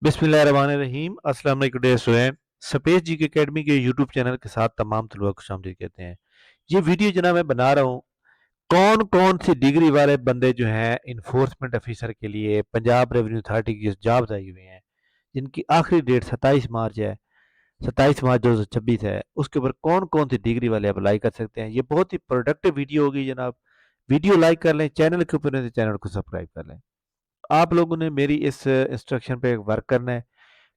बिस्मिल्लाहिर्रहमानिर्रहीम। अस्सलाम वालेकुम डियर स्टूडेंट। स्पेस जी के एकेडमी के यूट्यूब चैनल के साथ तमाम तलबा को खुशामदीद कहते हैं। ये वीडियो जनाब मैं बना रहा हूँ, कौन कौन सी डिग्री वाले बंदे जो हैं इन्फोर्समेंट ऑफिसर के लिए पंजाब रेवेन्यू अथॉरिटी की जॉब्स आई हुई हैं, जिनकी आखिरी डेट 27 मार्च है, 27 मार्च 2026 है। उसके ऊपर कौन कौन सी डिग्री वाले अप्लाई कर सकते हैं। ये बहुत ही प्रोडक्टिव वीडियो होगी जनाब। वीडियो लाइक कर लें, चैनल के ऊपर नहीं तो चैनल को सब्सक्राइब कर लें। आप लोगों ने मेरी इस इंस्ट्रक्शन पे वर्क करना है,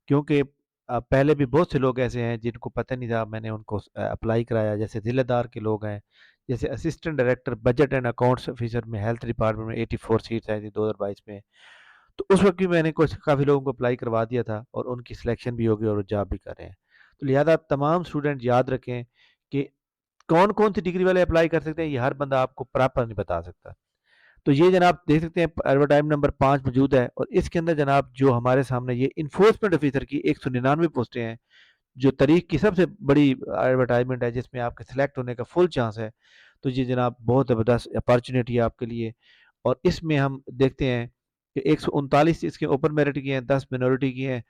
क्योंकि पहले भी बहुत से लोग ऐसे हैं जिनको पता नहीं था, मैंने उनको अप्लाई कराया। जैसे ज़िलेदार के लोग हैं, जैसे assistant director budget and accounts officer में हेल्थ डिपार्टमेंट में 84 सीट्स आई थी 2022 में। तो उस वक्त भी मैंने कुछ काफ़ी लोगों को अप्लाई करवा दिया था और उनकी सिलेक्शन भी होगी और वो जॉब भी कर रहे हैं। तो लिहाजा तमाम स्टूडेंट याद रखें कि कौन कौन सी डिग्री वाले अप्लाई कर सकते हैं, ये हर बंदा आपको प्रॉपर नहीं बता सकता। तो ये जनाब देख सकते हैं एडवर्टाइजमेंट नंबर 5 मौजूद है, और इसके अंदर जनाब जो हमारे सामने ये इन्फोर्समेंट ऑफिसर की 199 पोस्टें हैं, जो तारीख की सबसे बड़ी एडवर्टाइजमेंट है, जिसमें आपके सिलेक्ट होने का फुल चांस है। तो ये जनाब बहुत ज़बरदस्त अपॉर्चुनिटी है आपके लिए। और इसमें हम देखते हैं कि 139 इसके ओपन मेरिट की हैं, 10 मिनोरिटी की हैं,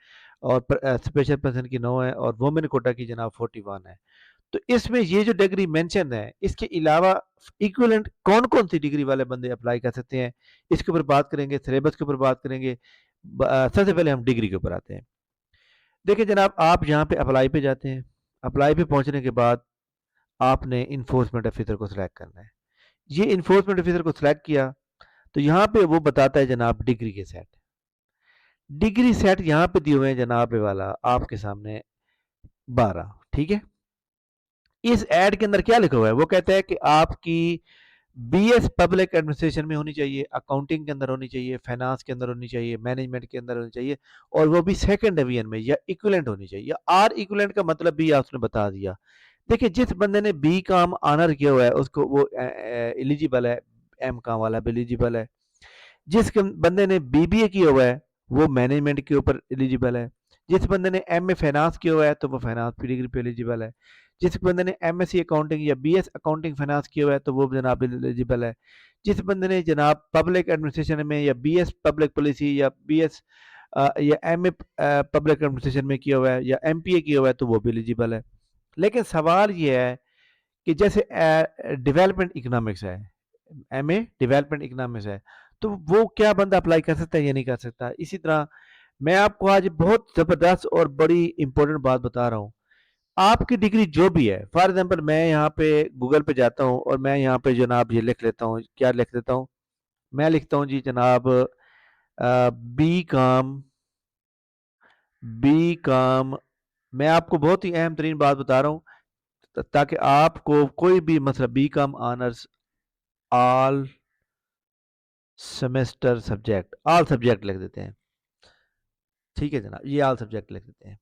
और स्पेशल पर्सन की 9 है, और वुमेन कोटा की जनाब 41 है। तो इसमें ये जो डिग्री मेंशन है, इसके अलावा इक्विवेलेंट कौन कौन सी डिग्री वाले बंदे अप्लाई कर सकते हैं, इसके ऊपर बात करेंगे, सिलेबस के ऊपर बात करेंगे। सबसे पहले हम डिग्री के ऊपर आते हैं। देखिए जनाब, आप यहाँ पे अप्लाई पे जाते हैं। अप्लाई पे पहुंचने के बाद आपने इन्फोर्समेंट ऑफिसर को सिलेक्ट करना है। ये इन्फोर्समेंट ऑफिसर को सिलेक्ट किया तो यहाँ पे वो बताता है जनाब डिग्री के सेट। डिग्री सेट यहाँ पे दिए हुए हैं जनाब, ये वाला आपके सामने 12। ठीक है। इस एड के अंदर क्या लिखा हुआ है, वो कहता है कि आपकी बीएस पब्लिक एडमिनिस्ट्रेशन में होनी चाहिए, अकाउंटिंग के अंदर होनी चाहिए, फाइनेंस के अंदर होनी चाहिए, मैनेजमेंट के अंदर होनी चाहिए, और वो भी सेकंड डिवीजन में, या इक्विवेलेंट होनी चाहिए। या आर इक्विवेलेंट का मतलब भी आपने बता दिया। देखिए, जिस बंदे ने बी काम ऑनर किया हुआ है उसको वो एलिजिबल है, एम काम वाला भी एलिजिबल है। जिस बंदे ने बीबीए किया हुआ है वो मैनेजमेंट के ऊपर एलिजिबल है। जिस बंदे ने एमए फाइनेंस किया हुआ है तो वो फाइनेंस की डिग्री पे एलिजिबल है। जिस बंदे ने एमएससी अकाउंटिंग या बीएस अकाउंटिंग फाइनेंस किया हुआ है तो वो जनाब एलिजिबल है। जिस बंदे ने जनाब पब्लिक एडमिनिस्ट्रेशन में या बीएस पब्लिक पॉलिसी या बीएस या एमए पब्लिक एडमिनिस्ट्रेशन में किया हुआ है या एमपीए किया हुआ है तो वो भी एलिजिबल है। लेकिन सवाल ये है कि जैसे डेवलपमेंट इकोनॉमिक्स है, एमए डेवलपमेंट इकोनॉमिक्स है, तो वो क्या बंदा अप्लाई कर सकता है या नहीं कर सकता। इसी तरह मैं आपको आज बहुत ज़बरदस्त और बड़ी इंपॉर्टेंट बात बता रहा हूँ। आपकी डिग्री जो भी है, फॉर एग्जांपल मैं यहाँ पे गूगल पे जाता हूँ और मैं यहाँ पे जनाब ये लिख लेता हूँ, क्या लिख देता हूँ, मैं लिखता हूँ जी जनाब बी काम, बी काम। मैं आपको बहुत ही अहम तरीन बात बता रहा हूँ, ताकि आपको कोई भी मतलब बी काम honours all semester subject, all subject लिख देते हैं। ठीक है जनाब, ये ऑल सब्जेक्ट लिख देते हैं।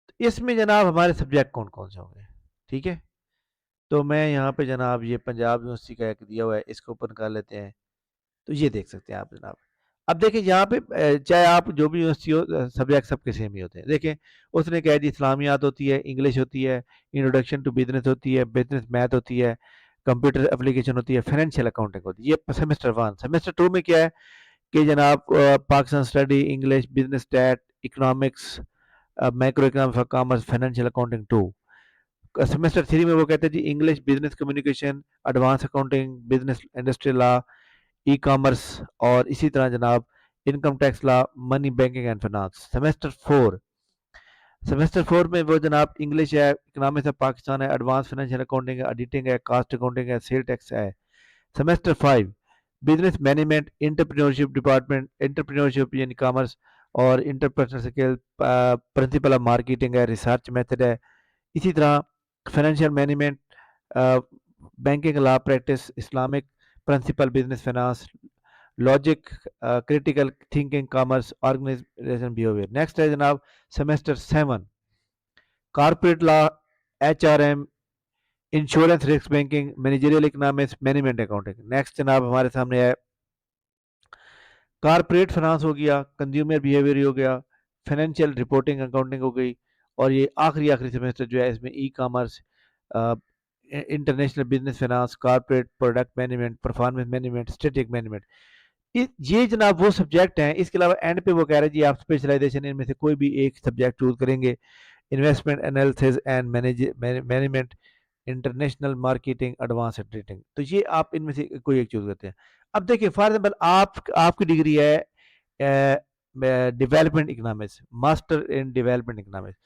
तो इसमें जनाब हमारे सब्जेक्ट कौन कौन से होंगे। ठीक है। तो मैं यहाँ पे जनाब ये पंजाब यूनिवर्सिटी का एक दिया हुआ है, इसको ओपन कर लेते हैं। तो ये देख सकते हैं आप जनाब। अब देखिए यहाँ पे चाहे आप जो भी यूनिवर्सिटी हो, सब्जेक्ट सबके सेम ही होते हैं। देखें, उसने कहा जी इस्लामियात होती है, इंग्लिश होती है, इंट्रोडक्शन टू बिजनेस होती है, बिजनेस मैथ होती है, कंप्यूटर एप्लीकेशन होती है, फाइनेंशियल अकाउंटिंग होती है। ये सेमेस्टर 1। सेमेस्टर 2 में क्या है कि जनाब Pakistan study, English, business stat, economics, macro economics, commerce, financial accounting 2। Semester 3 में वो कहते हैं जी English, business communication, advance accounting, business industrial law, e commerce, और इसी तरह जनाब income tax law, money banking and finance. Semester 4 में वो जनाब इंग्लिश है, इकोनॉमिक्स है, पाकिस्तान है, एडवांस फाइनेंशियल अकाउंटिंग है, ऑडिटिंग है, कास्ट अकाउंटिंग है, सेल टैक्स है। Semester 5 business management, entrepreneurship department, entrepreneurship यानी कॉमर्स, और interpersonal skill, principle of marketing है, रिसर्च मेथड है। इसी तरह financial management, banking law practice, Islamic principle, business finance, logic, critical thinking, commerce, organisation behaviour. Next है जनाब semester 7 corporate law, HRM, insurance, risk banking, managerial economics, management accounting. Next जनाब हमारे सामने है कॉर्पोरेट फाइनेंस हो गया, कंज्यूमर बिहेवियर हो गया, फाइनेंशियल रिपोर्टिंग अकाउंटिंग हो गई, और ये आखिरी सेमेस्टर जो है इसमें e commerce, international business finance, corporate product management, performance management, strategic management. یہ جناب وہ سبجیکٹ ہیں. اس کے علاوہ اینڈ پہ وہ کہہ رہے ہیں جی آپ اسپیشلائزیشن ان میں سے کوئی بھی ایک سبجیکٹ چوز کریں گے. Investment analysis and management, international marketing, advance trading. تو یہ آپ ان میں سے کوئی ایک چوز کرتے ہیں. اب دیکھیں فار ایگزامپل آپ کی ڈگری ہے development economics, master in development economics.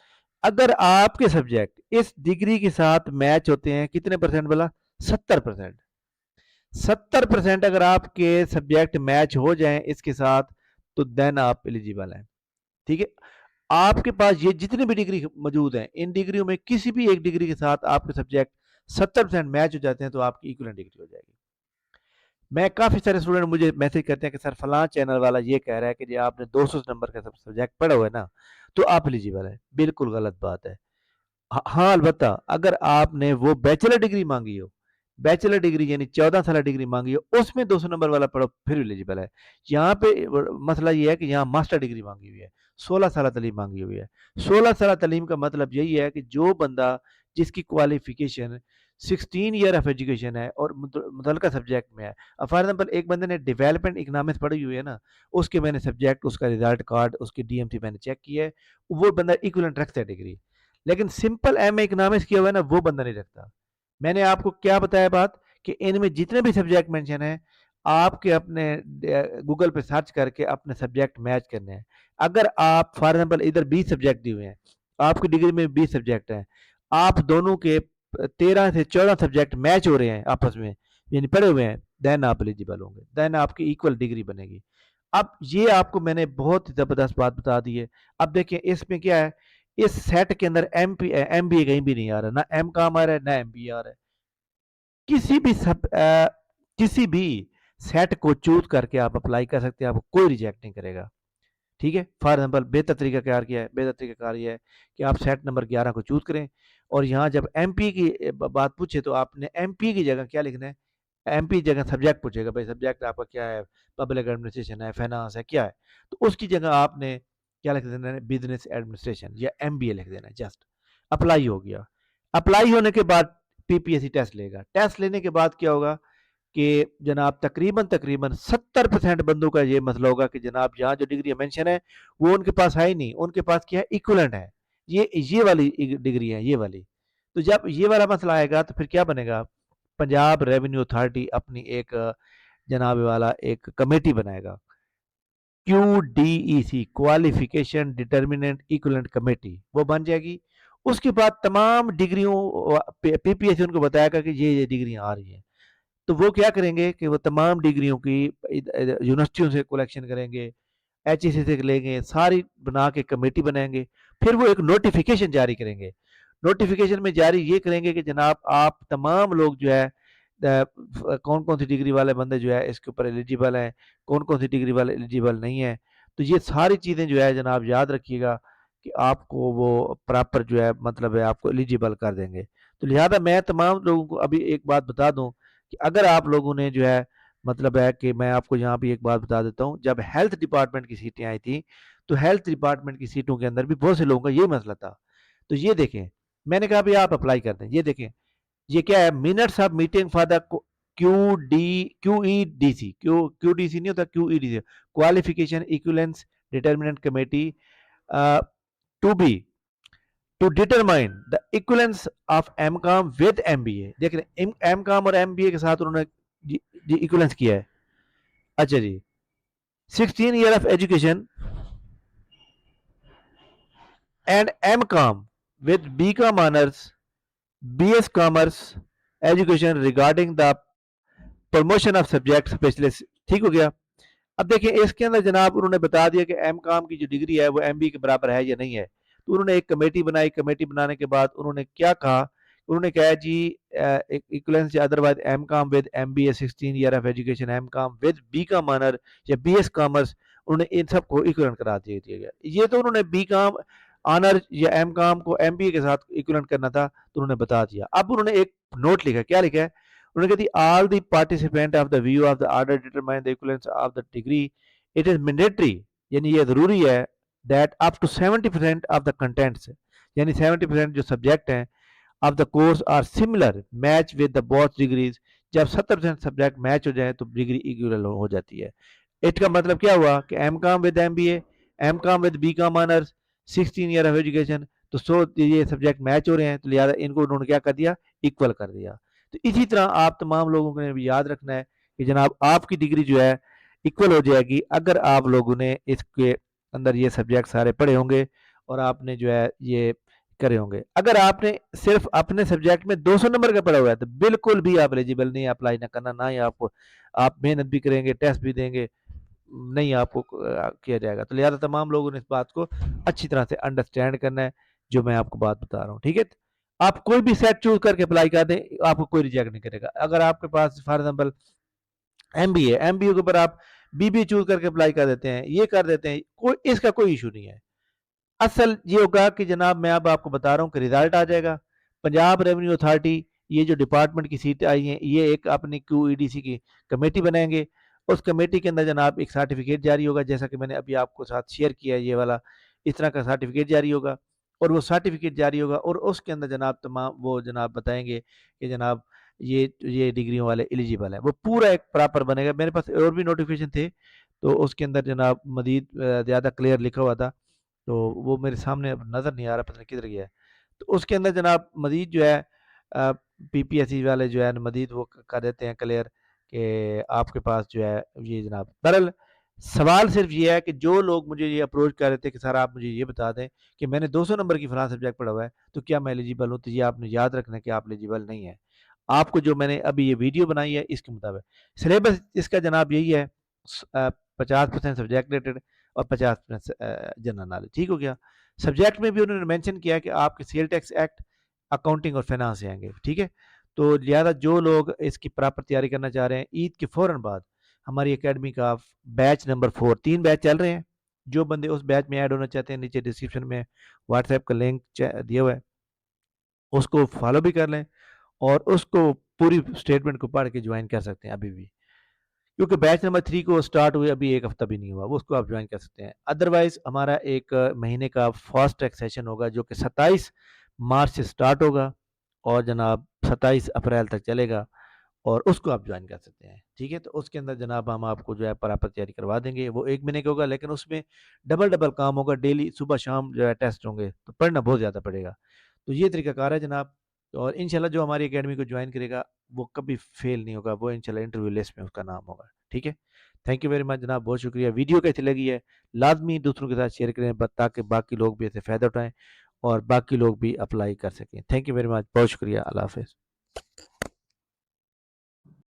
اگر آپ کے سبجیکٹ اس ڈگری کے ساتھ میچ ہوتے ہیں کتنے پرسنٹ بلا, 70%. 70% اگر آپ کے سبجیکٹ میچ ہو جائیں اس کے ساتھ تو دین آپ ایلیجیبل ہیں. ٹھیک ہے, آپ کے پاس یہ جتنی بھی ڈگری موجود ہیں ان ڈگریوں میں کسی بھی ایک ڈگری کے ساتھ آپ کے سبجیکٹ 70% میچ ہو جاتے ہیں تو آپ کی ایکویلنٹ ڈگری ہو جائے گی. میں کافی سارے اسٹوڈنٹ مجھے میسج کرتے ہیں کہ سر فلاں چینل والا یہ کہہ رہا ہے کہ جی آپ نے 200 نمبر کا سبجیکٹ پڑھا ہوا ہے نا تو آپ ایلیجیبل ہیں. بالکل غلط بات ہے. ہاں البتہ اگر آپ نے وہ بیچلر ڈگری مانگی ہو, بیچلر ڈگری یعنی 14 سالہ ڈگری مانگی ہو, اس میں 200 نمبر والا پڑھو پھر ایلیجیبل ہے. یہاں پہ مسئلہ یہ ہے کہ یہاں ماسٹر ڈگری مانگی ہوئی ہے, 16 سالہ تعلیم مانگی ہوئی ہے. 16 سالہ تعلیم کا مطلب یہی ہے کہ جو بندہ جس کی کوالیفیکیشن 16 ایئر آف ایجوکیشن ہے اور متعلقہ سبجیکٹ میں ہے. فار ایگزامپل ایک بندے نے ڈیولپمنٹ اکنامکس پڑھی ہوئی ہے نا, اس کے میں نے سبجیکٹ, اس کا ریزلٹ کارڈ, اس کی ڈی ایم سی میں نے چیک کیا ہے, وہ بندہ ایکویلنٹ رکھتا ہے ڈگری. لیکن سمپل ایم اے اکنامکس کیا ہوا ہے نا وہ بندہ نہیں رکھتا. میں نے آپ کو کیا بتایا بات کہ ان میں جتنے بھی سبجیکٹ مینشن ہیں آپ کے اپنے گوگل پہ سرچ کر کے اپنے سبجیکٹ میچ کرنے ہیں. اگر آپ فار ایگزامپل ادھر 20 سبجیکٹ دیے ہوئے ہیں, آپ کی ڈگری میں 20 سبجیکٹ ہیں, آپ دونوں کے 13 سے 14 سبجیکٹ میچ ہو رہے ہیں آپس میں, یعنی پڑھے ہوئے ہیں, دین آپ ایلیجیبل ہوں گے, دین آپ کی ایکول ڈگری بنے گی. اب یہ آپ کو میں نے بہت زبردست بات بتا دی ہے. اب دیکھیں اس میں کیا ہے, اس سیٹ کے اندر ایم بی اے کہیں بھی نہیں آ رہا, نہ ایم کام آ رہا ہے نہ ایم بی آ رہا ہے. کسی بھی سیٹ کو چوز کر کے آپ اپلائی کر سکتے ہیں, آپ کو کوئی ریجیکٹ نہیں کرے گا. ٹھیک ہے, فار ایگزامپل بہتر طریقہ کار کیا ہے, بہتر طریقہ کار یہ ہے کہ آپ سیٹ نمبر 11 کو چوز کریں اور یہاں جب ایم پی کی بات پوچھے تو آپ نے ایم پی کی جگہ کیا لکھنا ہے, ایم پی جگہ سبجیکٹ پوچھے گا, بھائی سبجیکٹ آپ کا کیا ہے, پبلک ایڈمنسٹریشن ہے, فائنانس ہے, کیا ہے, تو اس کی جگہ آپ نے کیا لکھ دینا ہے, بزنس ایڈمنسٹریشن یا ایم بی اے لکھ دینا ہے. جسٹ اپلائی ہو گیا. اپلائی ہونے کے بعد پی پی ایس سی ٹیسٹ لے گا. ٹیسٹ لینے کے بعد کیا ہوگا کہ جناب تقریباً 70% بندوں کا یہ مسئلہ ہوگا کہ جناب یہاں جو ڈگری مینشن ہے وہ ان کے پاس ہے ہی نہیں, ان کے پاس کیا ہے, ایکولنٹ ہے, یہ والی ڈگری ہے, یہ والی. تو جب یہ والا مسئلہ آئے گا تو پھر کیا بنے گا, پنجاب ریونیو اتھارٹی اپنی ایک جناب والا ایک کمیٹی بنائے گا, کیو ڈی ای سی, کوالیفیکیشن ڈٹرمنٹ ایکولنٹ کمیٹی, وہ بن جائے گی. اس کے بعد تمام ڈگریوں پی پی ایس سی ان کو بتایا گا کہ یہ ڈگریاں آ رہی ہیں, تو وہ کیا کریں گے کہ وہ تمام ڈگریوں کی یونیورسٹیوں سے کلیکشن کریں گے, ایچ ای سی سے لیں گے, ساری بنا کے کمیٹی بنائیں گے. پھر وہ ایک نوٹیفیکیشن جاری کریں گے. نوٹیفیکیشن میں جاری یہ کریں گے کہ جناب آپ تمام لوگ جو ہے کون کون سی ڈگری والے بندے جو ہے اس کے اوپر ایلیجیبل ہیں, کون کون سی ڈگری والے ایلیجیبل نہیں ہیں. تو یہ ساری چیزیں جو ہے جناب یاد رکھیے گا کہ آپ کو وہ پراپر جو ہے مطلب ہے آپ کو ایلیجیبل کر دیں گے. تو لہذا میں تمام لوگوں کو ابھی ایک بات بتا دوں کہ اگر آپ لوگوں نے جو ہے مطلب ہے کہ میں آپ کو یہاں بھی ایک بات بتا دیتا ہوں, جب ہیلتھ ڈپارٹمنٹ کی سیٹیں آئی تھیں تو ہیلتھ ڈپارٹمنٹ کی سیٹوں کے اندر بھی بہت سے لوگوں کا یہ مسئلہ تھا. تو یہ دیکھیں, میں نے کہا بھی آپ اپلائی کر دیں. یہ دیکھیں یہ کیا ہے, minutes of meeting for the Q E D C, Q D C نہیں ہوتا, Q E D C, qualification equivalence determent committee to be to determine the equivalence of M com with M B A. دیکھ رہے M کام اور M B اے کے ساتھ انہوں نے equivalence کیا ہے. اچھا جی, 16 year of education and M com with B com honours, B S commerce education regarding the promotion of subject specialist. ٹھیک ہو گیا. اب دیکھیں اس کے اندر جناب انہوں نے بتا دیا کہ ایم کام کی جو ڈگری ہے وہ ایم بی کے برابر ہے یا نہیں ہے. تو انہوں نے ایک کمیٹی بنائی. کمیٹی بنانے کے بعد انہوں نے کیا کہا, انہوں نے کہا جی equivalence otherwise M com with M B A 16 year of education, M com with B com honour یا بی ایس کامرس, انہوں نے ان سب کو ایکولنٹ کرا دیا گیا. یہ تو انہوں نے بی کام آنر یا ایم کام کو ایم بی اے کے ساتھ ایکولنٹ کرنا تھا تو انہوں نے بتا دیا. اب انہوں نے ایک نوٹ لکھا, کیا لکھا ہے, انہوں نے کہا all the participant of the view of the order determine the equivalence of the degree, it is mandatory, یعنی یہ ضروری ہے that up to 70% of the contents, یعنی 70% جو سبجیکٹ ہیں of the course are similar match with the both degrees. جب 70% subject match ہو جائیں تو ڈگری ایکول ہو جاتی ہے. इट का मतलब क्या हुआ कि M com with M B M com with B com honours 16 year of education, तो ये सब्जेक्ट मैच हो रहे हैं, तो लिहाजा इनको उन्होंने क्या कर दिया, इक्वल कर दिया। तो इसी तरह आप तमाम लोगों ने भी याद रखना है कि जनाब आपकी डिग्री जो है इक्वल हो जाएगी अगर आप लोगों ने इसके अंदर ये सब्जेक्ट सारे पढ़े होंगे और आपने जो है ये करे होंगे। अगर आपने सिर्फ अपने सब्जेक्ट में 200 नंबर का पढ़ा हुआ है तो बिल्कुल भी आप एलिजिबल नहीं, अप्लाई ना करना, ना ही आपको, आप मेहनत भी करेंगे, टेस्ट भी देंगे, नहीं आपको किया जाएगा। तो लिहाजा तमाम लोगों ने इस बात को अच्छी तरह से अंडरस्टैंड करना है, जो मैं आपको बात बता रहा हूँ, ठीक है। आप कोई भी सेट चूज करके अप्लाई कर दें, आपको कोई रिजेक्ट नहीं करेगा। अगर आपके पास फॉर एग्जाम्पल एमबीए के ऊपर आप बीबीए चूज करके अप्लाई कर देते हैं, ये कर देते हैं, कोई इसका कोई इशू नहीं है। असल ये होगा कि जनाब मैं अब आपको बता रहा हूँ कि रिजल्ट आ जाएगा, पंजाब रेवेन्यू अथॉरिटी, ये जो डिपार्टमेंट की सीटें आई हैं, ये एक अपनी क्यूईडीसी की कमेटी बनाएंगे। उस कमेटी के अंदर जनाब एक सर्टिफिकेट जारी होगा, जैसा कि मैंने अभी आपको साथ शेयर किया है, ये वाला इस तरह का सर्टिफिकेट जारी होगा। और वो सर्टिफिकेट जारी होगा और उसके अंदर जनाब तमाम वो जनाब बताएंगे कि जनाब ये डिग्रियों वाले एलिजिबल है, वो पूरा एक प्रॉपर बनेगा। मेरे पास और भी नोटिफिकेशन थे, तो उसके अंदर जनाब मजीद ज़्यादा क्लियर लिखा हुआ था, तो वो मेरे सामने अब नज़र नहीं आ रहा, पता नहीं किधर गया है। तो उसके अंदर जनाब मजीद जो है पीपीएससी वाले जो है मजीद वो कर देते हैं क्लियर कि आपके पास जो है ये जनाब। बहरहाल सवाल सिर्फ ये है कि जो लोग मुझे ये अप्रोच कर रहे थे कि सर आप मुझे ये बता दें कि मैंने 200 नंबर की फलां सब्जेक्ट पढ़ा हुआ है तो क्या मैं एलिजिबल हूँ, तो ये आपने याद रखना है कि आप एलिजिबल नहीं है। आपको जो मैंने अभी ये वीडियो बनाई है इसके मुताबिक सिलेबस इसका जनाब यही है, 50% सब्जेक्ट रिलेटेड और 50% जनरल नॉलेज, ठीक हो गया। सब्जेक्ट में भी उन्होंने मेंशन किया कि आपके सेल टैक्स एक्ट, अकाउंटिंग और फाइनेंस से आएंगे, ठीक है। तो लिहाजा जो लोग इसकी प्रॉपर तैयारी करना चाह रहे हैं, ईद के फ़ौरन बाद हमारी एकेडमी का बैच नंबर 4, 3 बैच चल रहे हैं। जो बंदे उस बैच में ऐड होना चाहते हैं, नीचे डिस्क्रिप्शन में व्हाट्सएप का लिंक दिया हुआ है, उसको फॉलो भी कर लें और उसको पूरी स्टेटमेंट को पढ़ के ज्वाइन कर सकते हैं अभी भी, क्योंकि बैच नंबर 3 को स्टार्ट हुए अभी 1 हफ्ता भी नहीं हुआ, वो उसको आप ज्वाइन कर सकते हैं। अदरवाइज़ हमारा एक महीने का फास्ट ट्रैक सेशन होगा जो कि 27 मार्च से स्टार्ट होगा और जनाब 27 अप्रैल तक चलेगा, और उसको आप ज्वाइन कर सकते हैं, ठीक है। तो उसके अंदर जनाब हम आपको जो है प्रॉपर तैयारी करवा देंगे। वो 1 महीने का होगा, लेकिन उसमें डबल काम होगा, डेली सुबह शाम जो है टेस्ट होंगे, तो पढ़ना बहुत ज़्यादा पड़ेगा। तो ये तरीकाकार है जनाब। और इंशाल्लाह जो हमारी एकेडमी को ज्वाइन करेगा वो कभी फेल नहीं होगा, वो इंशाल्लाह इंटरव्यू लिस्ट में उसका नाम होगा, ठीक है। थैंक यू वेरी मच जनाब, बहुत शुक्रिया। वीडियो कैसी लगी है लाजमी दूसरों के साथ शेयर करें ताकि बाकी लोग भी इससे फ़ायदा उठाएं और बाकी लोग भी अप्लाई कर सकें। थैंक यू वेरी मच, बहुत शुक्रिया, अल्लाह हाफिज़।